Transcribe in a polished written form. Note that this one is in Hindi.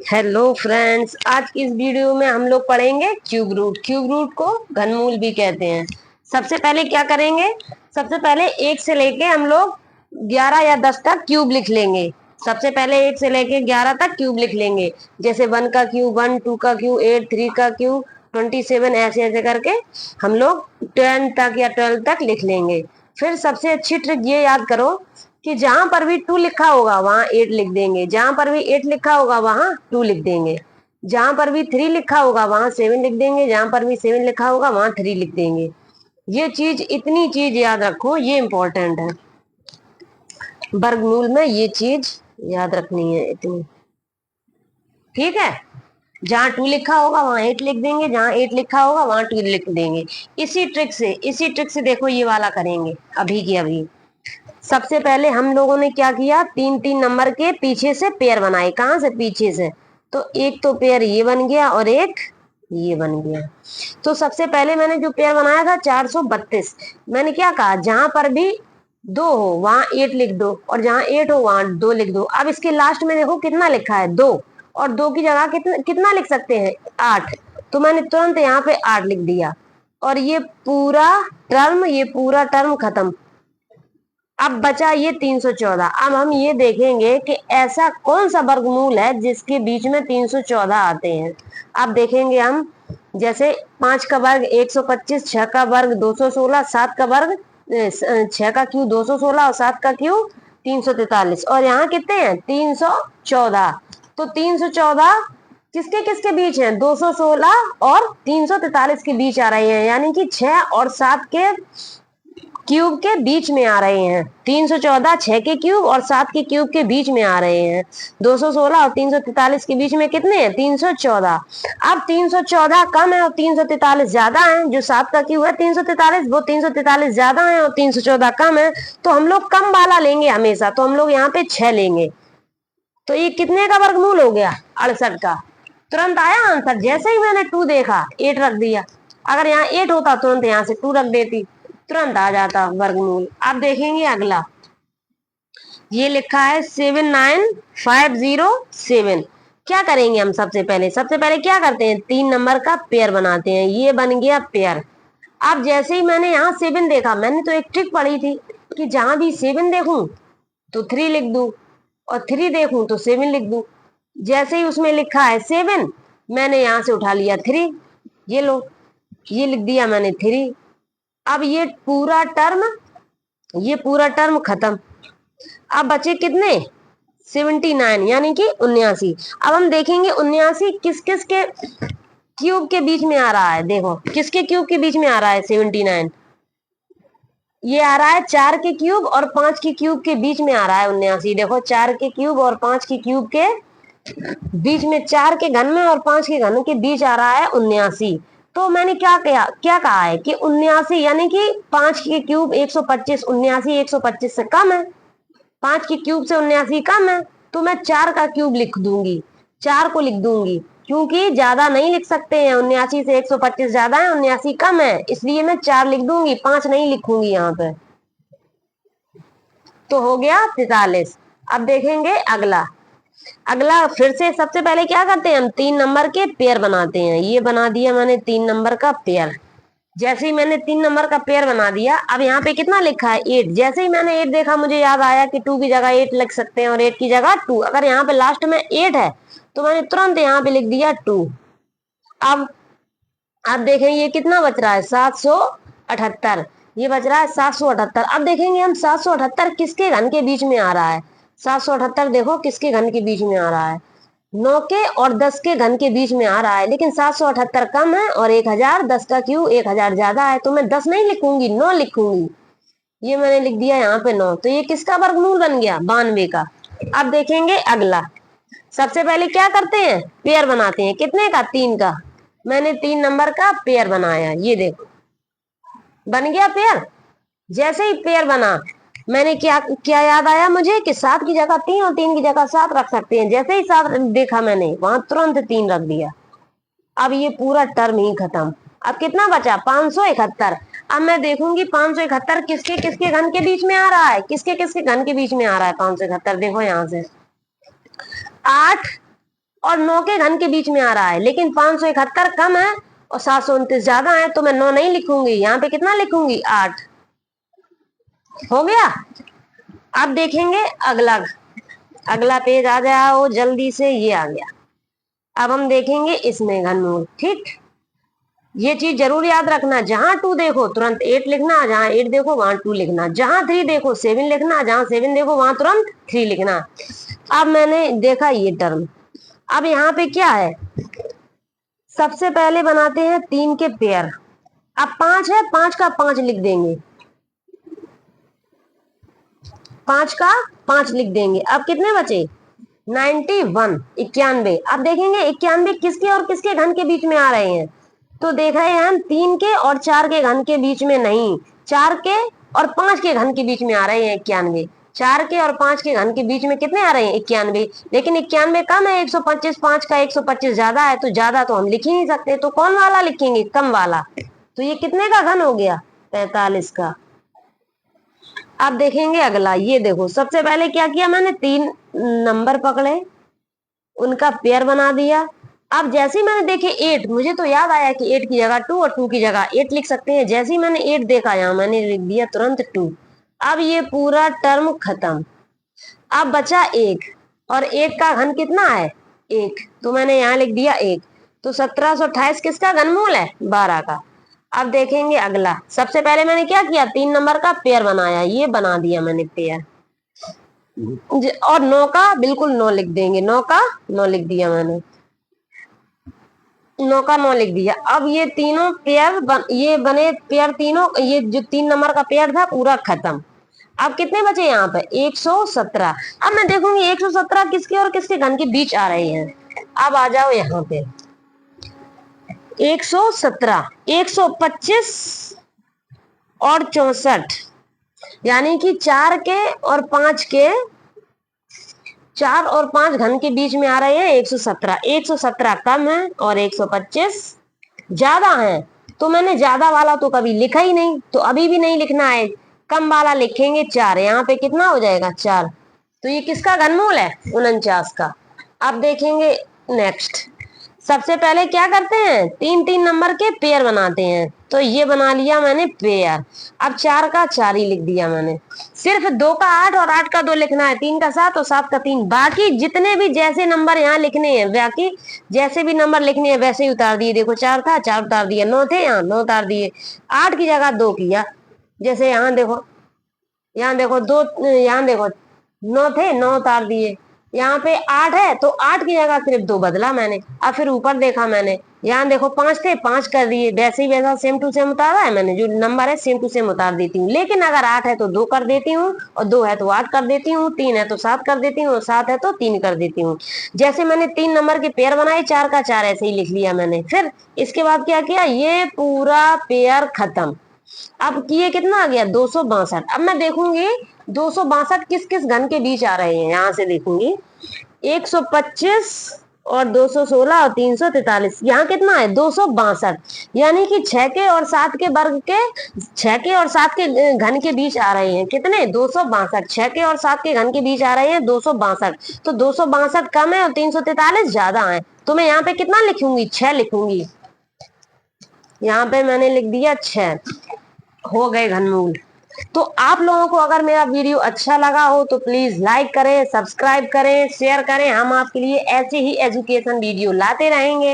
हेलो फ्रेंड्स, आज की इस वीडियो में हम लोग पढ़ेंगे क्यूब रूट। क्यूब रूट को घनमूल भी कहते हैं। सबसे पहले क्या करेंगे, सबसे पहले एक से लेके हम लोग 11 या 10 तक क्यूब लिख लेंगे। सबसे पहले एक से लेके 11 तक क्यूब लिख लेंगे। जैसे 1 का क्यूब 1, 2 का क्यूब 8, 3 का क्यूब 27, ऐसे ऐसे करके हम लोग 10 तक या 12 तक लिख लेंगे। फिर सबसे अच्छी ट्रिक ये याद करो कि जहां पर भी 2 लिखा होगा वहां 8 लिख देंगे, जहां पर भी 8 लिखा होगा वहां 2 लिख देंगे, जहां पर भी 3 लिखा होगा वहां 7 लिख देंगे, जहां पर भी 7 लिखा होगा वहां 3 लिख देंगे। ये चीज, इतनी चीज याद रखो, ये इंपॉर्टेंट है। वर्गमूल में ये चीज याद रखनी है इतनी, ठीक है। जहां 2 लिखा होगा वहां 8 लिख देंगे, जहां 8 लिखा होगा वहां 2 लिख देंगे। इसी ट्रिक से देखो ये वाला करेंगे अभी की अभी। सबसे पहले हम लोगों ने क्या किया, 3-3 नंबर के पीछे से पेयर बनाए। कहां से? पीछे से। तो एक तो पेयर ये बन गया और एक ये बन गया। तो सबसे पहले मैंने जो पेयर बनाया था 432, मैंने क्या कहा, जहां पर भी 2 हो वहां 8 लिख दो, और जहां 8 हो वहां 2 लिख दो। अब इसके लास्ट में देखो कितना लिखा है, 2, और 2 की जगह कितना कितना लिख सकते हैं, 8। तो मैंने तुरंत यहाँ पे 8 लिख दिया, और ये पूरा टर्म खत्म। अब बचा ये 314। अब हम ये देखेंगे कि ऐसा कौन सा वर्गमूल है जिसके बीच में 314 आते हैं। अब देखेंगे हम, जैसे 5 का वर्ग 125, 6 का वर्ग 216, 7 का वर्ग 6 का क्यूब 216 और 7 का क्यूब 343, और यहाँ कितने हैं, 314। तो 314 किसके किसके बीच है, 216 और 343 के बीच आ रहे हैं, यानी कि 6 और 7 के क्यूब के बीच में आ रहे हैं। 314 6 के क्यूब और 7 के क्यूब के बीच में आ रहे हैं। 216 और 343 के बीच में कितने हैं, 314। अब 314 कम है और 343 ज्यादा है। जो 7 का क्यूब है 343, वो 343 ज्यादा है और 314 कम है। तो हम लोग कम वाला लेंगे हमेशा, तो हम लोग यहाँ पे 6 लेंगे। तो ये कितने का वर्गमूल हो गया, 68 का। तुरंत आया आंसर, जैसे ही मैंने 2 देखा 8 रख दिया। अगर यहाँ 8 होता तुरंत यहाँ से 2 रख देती, तुरंत आ जाता वर्गमूल। अब देखेंगे अगला, ये लिखा है 79507। क्या करेंगे हम, सबसे पहले क्या करते हैं, 3 नंबर का पेयर बनाते हैं। ये बन गया पेयर। अब जैसे ही मैंने यहाँ 7 देखा, मैंने तो एक ट्रिक पढ़ी थी कि जहां भी 7 देखूं तो 3 लिख दूं, और 3 देखूं तो 7 लिख दूं। जैसे ही उसमें लिखा है 7, मैंने यहां से उठा लिया 3। ये लो, ये लिख दिया मैंने 3। अब ये पूरा टर्म खत्म। अब बचे कितने, 79, यानी कि 79। अब हम देखेंगे 79 किस किस के क्यूब के बीच में आ रहा है। देखो किसके क्यूब के बीच में आ रहा है 79, ये आ रहा है 4 के क्यूब और 5 के क्यूब के बीच में आ रहा है 79। देखो 4 के क्यूब और 5 के क्यूब के बीच में, 4 के घन में और 5 के घन के बीच आ रहा है 79। तो मैंने क्या कहा है कि 79, यानी कि 5 के क्यूब 125, 79 125 से कम है। 5 के क्यूब से 79 कम है, तो मैं 4 का क्यूब लिख दूंगी, 4 को लिख दूंगी, क्योंकि ज्यादा नहीं लिख सकते हैं। 79 से 125 ज्यादा है, 79 कम है, इसलिए मैं 4 लिख दूंगी, 5 नहीं लिखूंगी यहाँ पे। तो हो गया 43। अब देखेंगे अगला। अगला फिर से सबसे पहले क्या करते हैं, हम 3 नंबर के पेयर बनाते हैं। ये बना दिया मैंने 3 नंबर का पेयर। जैसे ही मैंने 3 नंबर का पेयर बना दिया, अब यहाँ पे कितना लिखा है, 8। जैसे ही मैंने 8 देखा, मुझे याद आया कि 2 की जगह 8 लिख सकते हैं और 8 की जगह 2। अगर यहाँ पे लास्ट में 8 है तो मैंने तुरंत यहाँ पे लिख दिया 2। अब अब देखें ये कितना बच रहा है, 778। ये बच रहा है 778। अब देखेंगे हम 778 किसके घन के बीच में आ रहा है। 778 देखो किसके घन के बीच में आ रहा है, 9 के और 10 के घन के बीच में आ रहा है। लेकिन 778 कम है और 1000, 10 का क्यूब 1000 ज्यादा है, तो मैं 10 नहीं लिखूंगी, 9 लिखूंगी। ये मैंने लिख दिया यहाँ पे 9। तो ये किसका वर्गमूल बन गया, 92 का। अब देखेंगे अगला। सबसे पहले क्या करते हैं, पेयर बनाते हैं। कितने का, 3 का। मैंने 3 नंबर का पेयर बनाया, ये देखो बन गया पेयर। जैसे ही पेयर बना, मैंने क्या क्या याद आया मुझे कि 7 की जगह 3 और 3 की जगह 7 रख सकते हैं। जैसे ही 7 देखा मैंने, वहां तुरंत 3 रख दिया। अब ये पूरा टर्म ही खत्म। अब कितना बचा, 571। अब मैं देखूंगी 571 किसके किसके घन के बीच में आ रहा है, किसके किसके घन के बीच में आ रहा है 571। देखो यहाँ से 8 और 9 के घन के बीच में आ रहा है, लेकिन 571 कम है और 729 ज्यादा है, तो मैं 9 नहीं लिखूंगी, यहाँ पे कितना लिखूंगी 8। हो गया। अब देखेंगे अगला, अगला पेज आ जाओ जल्दी से, ये आ गया। अब हम देखेंगे इसमें घनमूल। ठीक, ये चीज जरूर याद रखना, जहां 2 देखो तुरंत 8 लिखना, जहां 8 देखो वहां 2 लिखना, जहां 3 देखो 7 लिखना, जहां 7 देखो वहां तुरंत 3 लिखना। अब मैंने देखा ये टर्म, अब यहाँ पे क्या है, सबसे पहले बनाते हैं 3 के पेयर। अब 5 है, 5 का 5 लिख देंगे, 5 का 5 लिख देंगे। अब कितने बचे 91, 91। अब देखेंगे 91 किसके और किसके घन के बीच में आ रहे हैं, तो देख रहे हैं हम 3 के और 4 के घन के बीच में नहीं, 4 के और 5 के घन के बीच में आ रहे हैं 91। 4 के और 5 के घन के बीच में कितने आ रहे हैं 91, लेकिन 91 कम है 125, 5 का 125 ज्यादा है, तो ज्यादा तो हम लिख ही नहीं सकते, तो कौन वाला लिखेंगे, कम वाला। तो ये कितने का घन हो गया 45 का। अब देखेंगे अगला, ये देखो सबसे पहले क्या किया मैंने, 3 नंबर पकड़े, उनका पेयर बना दिया। अब जैसे ही मैंने देखे 8, मुझे तो याद आया कि 8 की जगह 2 और 2 की जगह 8 लिख सकते हैं। जैसे ही मैंने 8 देखा, यहाँ मैंने लिख दिया तुरंत 2। अब ये पूरा टर्म खत्म। अब बचा 1, और 1 का घन कितना है 1, तो मैंने यहाँ लिख दिया 1। तो 1728 किसका घनमूल है 12 का। अब देखेंगे अगला, सबसे पहले मैंने क्या किया 3 नंबर का पेयर बनाया, ये बना दिया मैंने पेयर, और 9 का बिल्कुल 9 लिख देंगे, 9 का 9 लिख दिया मैंने, 9 का 9 लिख दिया। अब ये तीनों पेयर ये बने पेयर तीनों, ये जो 3 नंबर का पेयर था पूरा खत्म। अब कितने बचे यहाँ पे 117। अब मैं देखूंगी 117 किसके और किसके घन के बीच आ रहे हैं। अब आ जाओ यहाँ पे 117, 125 और 64, यानी कि 4 के और 5 के, 4 और 5 घन के बीच में आ रहे हैं 117। 117 कम है और 125 ज्यादा है, तो मैंने ज्यादा वाला तो कभी लिखा ही नहीं, तो अभी भी नहीं लिखना है, कम वाला लिखेंगे 4। यहाँ पे कितना हो जाएगा 4, तो ये किसका घनमूल है 49 का। अब देखेंगे नेक्स्ट, सबसे पहले क्या करते हैं 3-3 नंबर के पेयर बनाते हैं, तो ये बना लिया मैंने पेयर। अब 4 का 4 ही लिख दिया मैंने, सिर्फ 2 का 8 और 8 का 2 लिखना है, 3 का 7 और 7 का 3, बाकी जितने भी जैसे नंबर यहाँ लिखने हैं, बाकी जैसे भी नंबर लिखने हैं वैसे ही उतार दिए। देखो 4 था 4 उतार दिया, 9 थे यहाँ 9 उतार दिए, 8 की जगह 2 किया, जैसे यहाँ देखो, यहाँ देखो 2, यहाँ देखो 9 थे 9 उतार दिए, यहाँ पे 8 है तो 8 की जगह सिर्फ 2 बदला मैंने। अब फिर ऊपर देखा मैंने, यहाँ देखो 5 थे 5 कर दिए, वैसे ही वैसा सेम टू सेम उतारा है मैंने, जो नंबर है सेम टू सेम उतार देती हूँ। लेकिन अगर 8 है तो 2 कर देती हूँ, और 2 है तो 8 कर देती हूँ, 3 है तो 7 कर देती हूँ, और 7 है तो 3 कर देती हूँ। जैसे मैंने 3 नंबर के पेयर बनाए, 4 का 4 ऐसे ही लिख लिया मैंने। फिर इसके बाद क्या किया, ये पूरा पेयर खत्म। अब किए कितना आ गया 262। अब मैं देखूंगी 262 किस किस घन के बीच आ रहे हैं, यहां से देखूंगी 125 और 216 और 343, यहाँ कितना है 262, यानी कि 6 के और 7 के वर्ग के, 6 के और 7 के घन के बीच आ रहे हैं कितने 262। 6 के और 7 के घन के बीच आ रहे हैं 262, तो 262 कम है और 343 ज्यादा है, तो मैं यहाँ पे कितना लिखूंगी 6 लिखूंगी। यहाँ पे मैंने लिख दिया 6, हो गए घनमूल। तो आप लोगों को अगर मेरा वीडियो अच्छा लगा हो तो प्लीज लाइक करें, सब्सक्राइब करें, शेयर करें, हम आपके लिए ऐसे ही एजुकेशन वीडियो लाते रहेंगे।